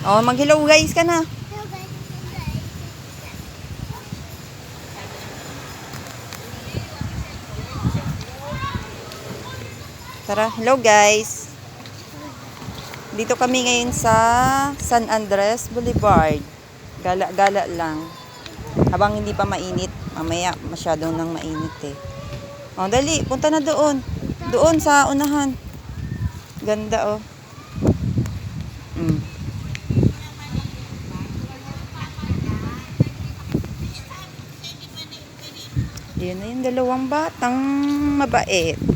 Oh, mag-hello guys ka na. Tara, hello guys. Dito kami ngayon sa San Andres Boulevard. Gala-gala lang. Habang hindi pa mainit. Mamaya masyadong nang mainit eh. Oh, dali, punta na doon. Doon sa unahan. Ganda oh. Yun na yung dalawang batang mabait.